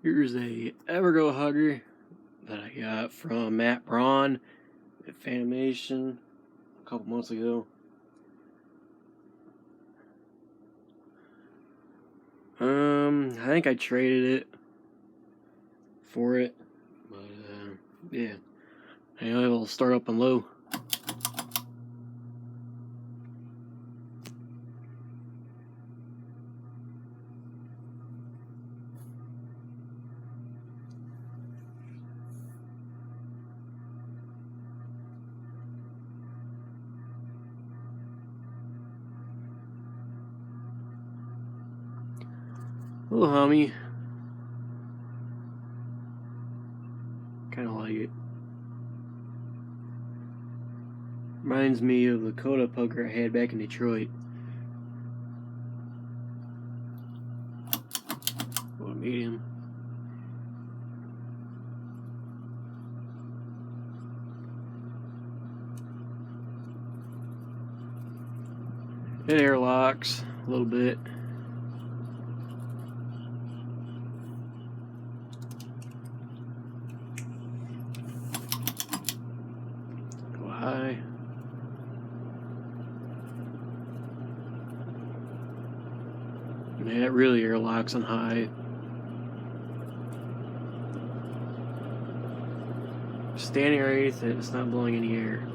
Here's a Evergo hugger that I got from Matt Braun at Fanimation a couple months ago. I think I traded it for it, but yeah. Anyway, we'll start up on low. Little hummy. Kind of like it. Reminds me of the Coda poker I had back in Detroit. Little medium. It airlocks a little bit. Go high. Yeah, it really airlocks on high. Standing underneath it, it's not blowing any air.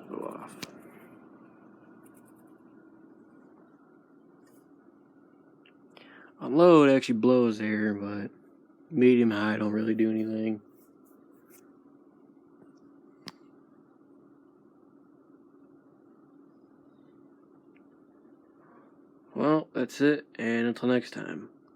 Go off. On low, it actually blows air, but medium high don't really do anything. Well, that's it, and until next time.